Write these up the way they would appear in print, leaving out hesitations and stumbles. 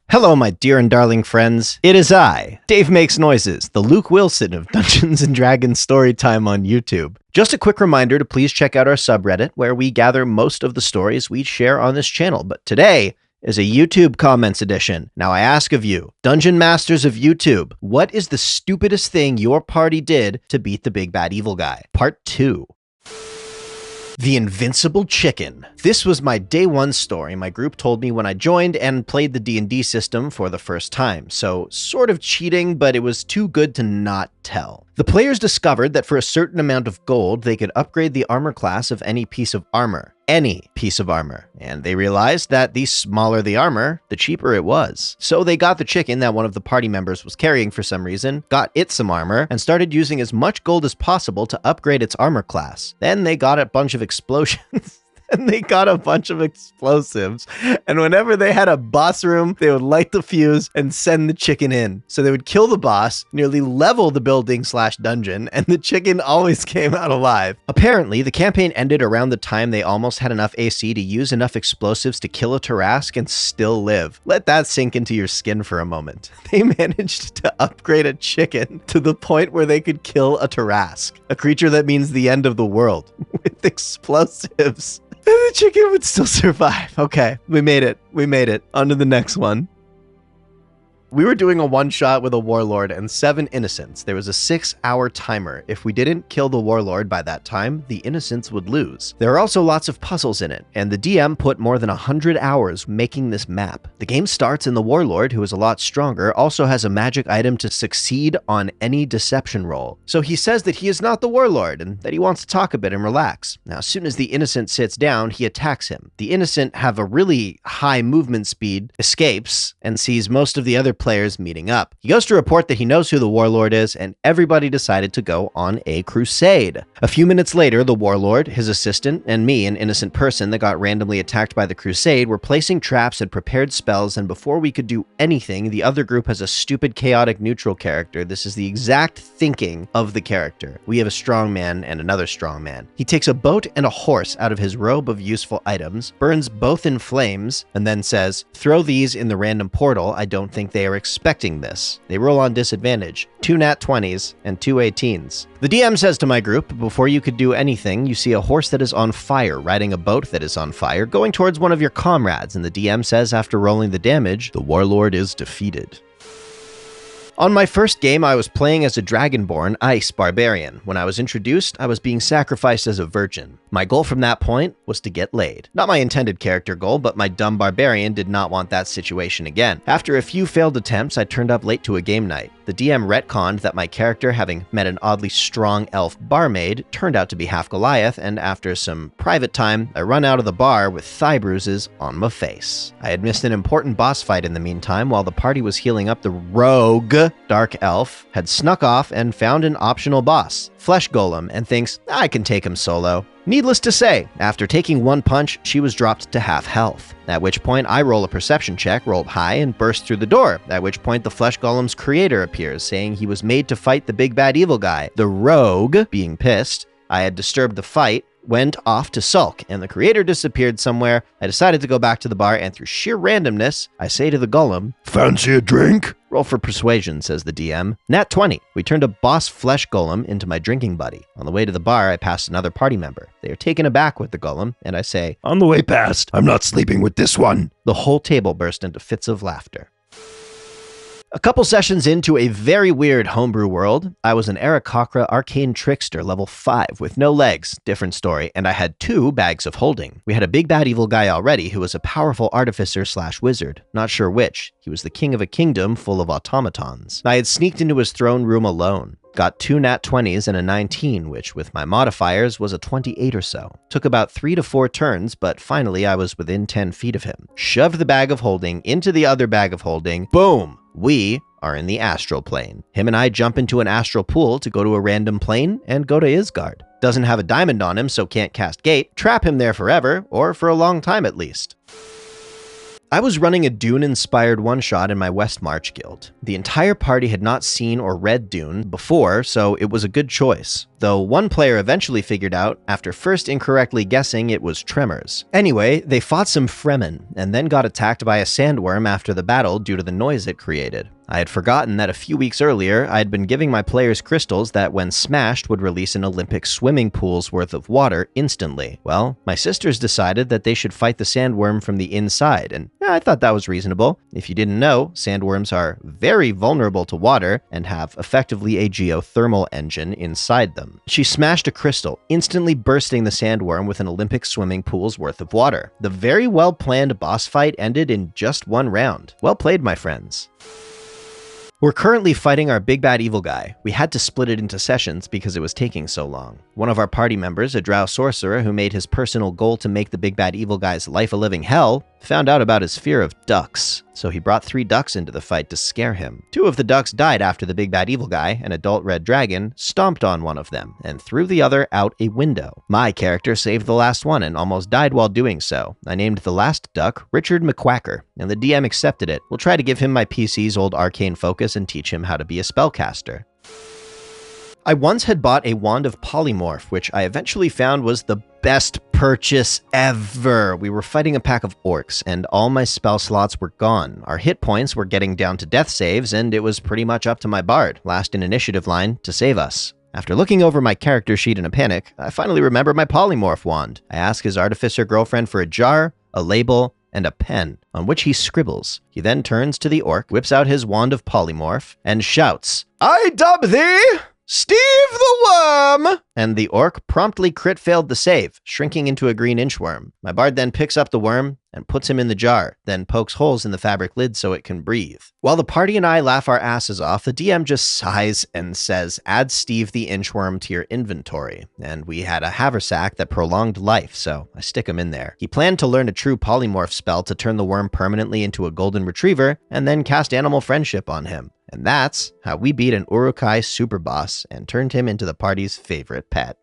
Hello, my dear and darling friends. It is I, Dave Makes Noises, the Luke Wilson of Dungeons & Dragons Storytime on YouTube. Just a quick reminder to please check out our subreddit, where we gather most of the stories we share on this channel. But today is a YouTube comments edition. Now I ask of you, Dungeon Masters of YouTube, what is the stupidest thing your party did to beat the big bad evil guy? Part 2. The Invincible Chicken. This was my day one story my group told me when I joined and played the D&D system for the first time, so sort of cheating, but it was too good to not tell. The players discovered that for a certain amount of gold, they could upgrade the armor class of any piece of armor. Any piece of armor. And they realized that the smaller the armor, the cheaper it was. So they got the chicken that one of the party members was carrying for some reason, got it some armor, and started using as much gold as possible to upgrade its armor class. Then they got a bunch of explosions. And they got a bunch of explosives. And whenever they had a boss room, they would light the fuse and send the chicken in. So they would kill the boss, nearly level the building/dungeon, and the chicken always came out alive. Apparently, the campaign ended around the time they almost had enough AC to use enough explosives to kill a Tarrasque and still live. Let that sink into your skin for a moment. They managed to upgrade a chicken to the point where they could kill a Tarrasque, a creature that means the end of the world, with explosives. And the chicken would still survive. Okay, we made it. We made it. On to the next one. We were doing a one-shot with a warlord and 7 innocents. There was a 6-hour timer. If we didn't kill the warlord by that time, the innocents would lose. There are also lots of puzzles in it, and the DM put more than 100 hours making this map. The game starts and the warlord, who is a lot stronger, also has a magic item to succeed on any deception roll. So he says that he is not the warlord and that he wants to talk a bit and relax. Now, as soon as the innocent sits down, he attacks him. The innocent have a really high movement speed, escapes, and sees most of the other players meeting up. He goes to report that he knows who the warlord is, and everybody decided to go on a crusade. A few minutes later, the warlord, his assistant, and me, an innocent person that got randomly attacked by the crusade, were placing traps and prepared spells, and before we could do anything, the other group has a stupid, chaotic, neutral character. This is the exact thinking of the character. We have a strong man and another strong man. He takes a boat and a horse out of his robe of useful items, burns both in flames, and then says, "Throw these in the random portal. I don't think they are expecting this." They roll on disadvantage. 2 nat 20s and 2 18s. The DM says to my group, before you could do anything, you see a horse that is on fire, riding a boat that is on fire, going towards one of your comrades, and the DM says after rolling the damage, the warlord is defeated. On my first game, I was playing as a Dragonborn Ice Barbarian. When I was introduced, I was being sacrificed as a virgin. My goal from that point was to get laid. Not my intended character goal, but my dumb barbarian did not want that situation again. After a few failed attempts, I turned up late to a game night. The DM retconned that my character, having met an oddly strong elf barmaid, turned out to be half Goliath, and after some private time, I run out of the bar with thigh bruises on my face. I had missed an important boss fight in the meantime while the party was healing up. The rogue dark elf had snuck off and found an optional boss, Flesh Golem, and thinks, I can take him solo. Needless to say, after taking one punch, she was dropped to half health. At which point, I roll a perception check, rolled high, and burst through the door. At which point, the Flesh Golem's creator appears, saying he was made to fight the big bad evil guy. The rogue, being pissed, I had disturbed the fight, went off to sulk, and the creator disappeared somewhere. I decided to go back to the bar, and through sheer randomness, I say to the golem, "Fancy a drink?" Roll for persuasion, says the DM. Nat 20. We turned a boss flesh golem into my drinking buddy. On the way to the bar, I passed another party member. They are taken aback with the golem, and I say, "On the way past, I'm not sleeping with this one." The whole table burst into fits of laughter. A couple sessions into a very weird homebrew world, I was an Aarakocra arcane trickster level 5 with no legs, different story, and I had 2 bags of holding. We had a big bad evil guy already who was a powerful artificer/wizard, not sure which. He was the king of a kingdom full of automatons. I had sneaked into his throne room alone. Got 2 nat 20s and a 19, which with my modifiers was a 28 or so. Took about 3 to 4 turns, but finally I was within 10 feet of him. Shoved the bag of holding into the other bag of holding. Boom! We are in the astral plane. Him and I jump into an astral pool to go to a random plane and go to Isgard. Doesn't have a diamond on him, so can't cast gate. Trap him there forever, or for a long time at least. I was running a Dune-inspired one-shot in my West March guild. The entire party had not seen or read Dune before, so it was a good choice. Though one player eventually figured out, after first incorrectly guessing it was tremors. Anyway, they fought some Fremen, and then got attacked by a sandworm after the battle due to the noise it created. I had forgotten that a few weeks earlier, I had been giving my players crystals that when smashed would release an Olympic swimming pool's worth of water instantly. Well, my sisters decided that they should fight the sandworm from the inside, and I thought that was reasonable. If you didn't know, sandworms are very vulnerable to water and have effectively a geothermal engine inside them. She smashed a crystal, instantly bursting the sandworm with an Olympic swimming pool's worth of water. The very well-planned boss fight ended in just one round. Well played, my friends. We're currently fighting our big bad evil guy. We had to split it into sessions because it was taking so long. One of our party members, a drow sorcerer who made his personal goal to make the big bad evil guy's life a living hell, found out about his fear of ducks, so he brought 3 ducks into the fight to scare him. 2 of the ducks died after the big bad evil guy, an adult red dragon, stomped on one of them and threw the other out a window. My character saved the last one and almost died while doing so. I named the last duck Richard McQuacker, and the DM accepted it. We'll try to give him my PC's old arcane focus and teach him how to be a spellcaster. I once had bought a wand of polymorph, which I eventually found was the best purchase ever. We were fighting a pack of orcs, and all my spell slots were gone. Our hit points were getting down to death saves, and it was pretty much up to my bard, last in initiative line, to save us. After looking over my character sheet in a panic, I finally remembered my polymorph wand. I ask his artificer girlfriend for a jar, a label, and a pen, on which he scribbles. He then turns to the orc, whips out his wand of polymorph, and shouts, "I dub thee Steve the Worm!" And the orc promptly crit failed the save, shrinking into a green inchworm. My bard then picks up the worm and puts him in the jar, then pokes holes in the fabric lid so it can breathe. While the party and I laugh our asses off, the DM just sighs and says, "Add Steve the inchworm to your inventory." And we had a haversack that prolonged life, so I stick him in there. He planned to learn a true polymorph spell to turn the worm permanently into a golden retriever, and then cast animal friendship on him. And that's how we beat an Urukai super boss and turned him into the party's favorite pet.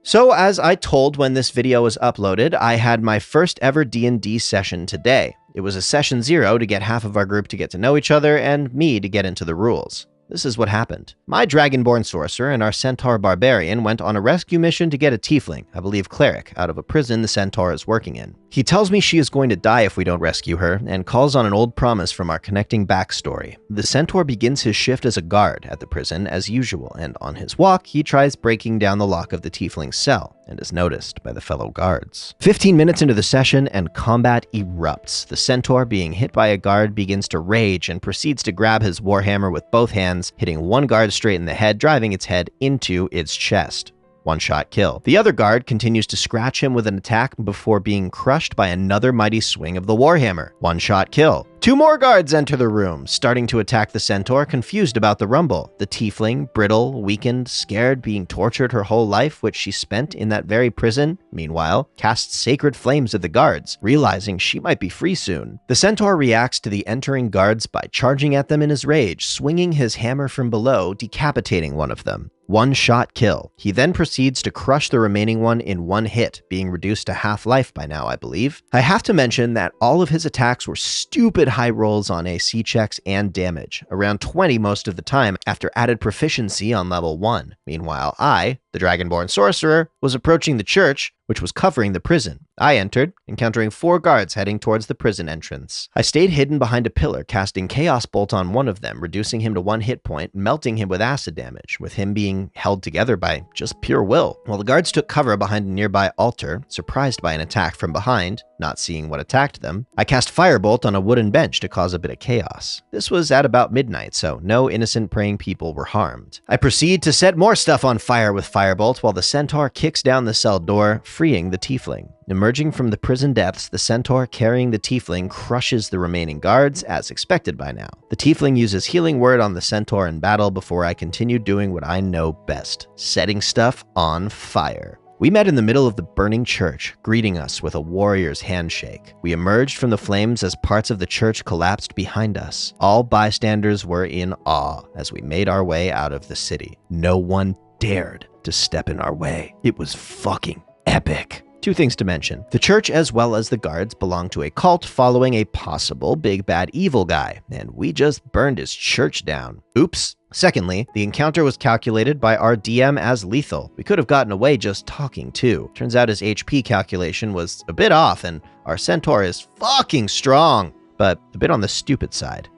So as I told when this video was uploaded, I had my first ever D&D session today. It was a session 0 to get half of our group to get to know each other and me to get into the rules. This is what happened. My Dragonborn sorcerer and our centaur barbarian went on a rescue mission to get a tiefling, I believe cleric, out of a prison the centaur is working in. He tells me she is going to die if we don't rescue her, and calls on an old promise from our connecting backstory. The centaur begins his shift as a guard at the prison as usual, and on his walk, he tries breaking down the lock of the tiefling's cell, and is noticed by the fellow guards. 15 minutes into the session, and combat erupts. The centaur, being hit by a guard, begins to rage and proceeds to grab his warhammer with both hands, hitting one guard straight in the head, driving its head into its chest. One-shot kill. The other guard continues to scratch him with an attack before being crushed by another mighty swing of the warhammer. One-shot kill. 2 more guards enter the room, starting to attack the centaur, confused about the rumble. The tiefling, brittle, weakened, scared, being tortured her whole life, which she spent in that very prison, meanwhile, casts sacred flames at the guards, realizing she might be free soon. The centaur reacts to the entering guards by charging at them in his rage, swinging his hammer from below, decapitating one of them. One-shot kill. He then proceeds to crush the remaining one in one hit, being reduced to half-life by now, I believe. I have to mention that all of his attacks were stupid high rolls on AC checks and damage, around 20 most of the time after added proficiency on level 1. Meanwhile, I, the Dragonborn sorcerer, was approaching the church, which was covering the prison. I entered, encountering 4 guards heading towards the prison entrance. I stayed hidden behind a pillar, casting Chaos Bolt on one of them, reducing him to 1 hit point, melting him with acid damage, with him being held together by just pure will. While the guards took cover behind a nearby altar, surprised by an attack from behind, not seeing what attacked them, I cast Firebolt on a wooden bench to cause a bit of chaos. This was at about midnight, so no innocent praying people were harmed. I proceed to set more stuff on fire with Firebolt while the centaur kicks down the cell door, freeing the tiefling. Emerging from the prison depths, the centaur carrying the tiefling crushes the remaining guards, as expected by now. The tiefling uses Healing Word on the centaur in battle before I continue doing what I know best, setting stuff on fire. We met in the middle of the burning church, greeting us with a warrior's handshake. We emerged from the flames as parts of the church collapsed behind us. All bystanders were in awe as we made our way out of the city. No one dared to step in our way. It was fucking epic. Two things to mention. The church as well as the guards belong to a cult following a possible big bad evil guy, and we just burned his church down. Oops. Secondly, the encounter was calculated by our DM as lethal. We could have gotten away just talking too. Turns out his HP calculation was a bit off, and our centaur is fucking strong, but a bit on the stupid side.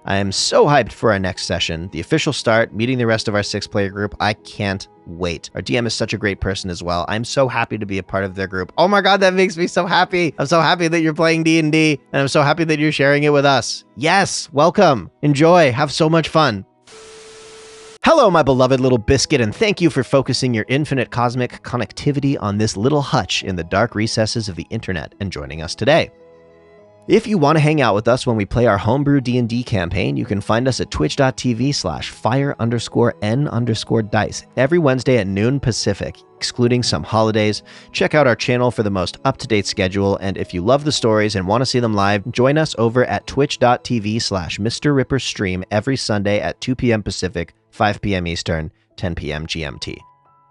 I am so hyped for our next session, the official start, meeting the rest of our 6-player group. I can't wait. Our DM is such a great person as well. I'm so happy to be a part of their group. Oh my god, that makes me so happy. I'm so happy that you're playing D&D, and I'm so happy that you're sharing it with us. Yes, welcome. Enjoy. Have so much fun. Hello, my beloved little biscuit, and thank you for focusing your infinite cosmic connectivity on this little hutch in the dark recesses of the internet and joining us today. If you want to hang out with us when we play our homebrew D&D campaign, you can find us at twitch.tv/fire_n_dice every Wednesday at noon Pacific, excluding some holidays. Check out our channel for the most up-to-date schedule, and if you love the stories and want to see them live, join us over at twitch.tv/MrRipper stream every Sunday at 2 p.m. Pacific, 5 p.m. Eastern, 10 p.m. GMT.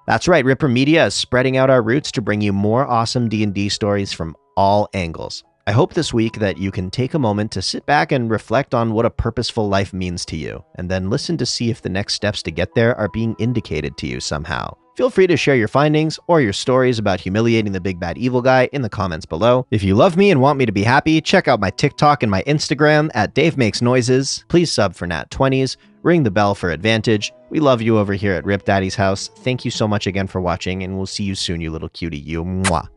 That's right, Ripper Media is spreading out our roots to bring you more awesome D&D stories from all angles. I hope this week that you can take a moment to sit back and reflect on what a purposeful life means to you, and then listen to see if the next steps to get there are being indicated to you somehow. Feel free to share your findings or your stories about humiliating the big bad evil guy in the comments below. If you love me and want me to be happy, check out my TikTok and my Instagram at Dave Makes Noises. Please sub for Nat 20s. Ring the bell for advantage. We love you over here at Rip Daddy's house. Thank you so much again for watching, and we'll see you soon, you little cutie. You. Mwah.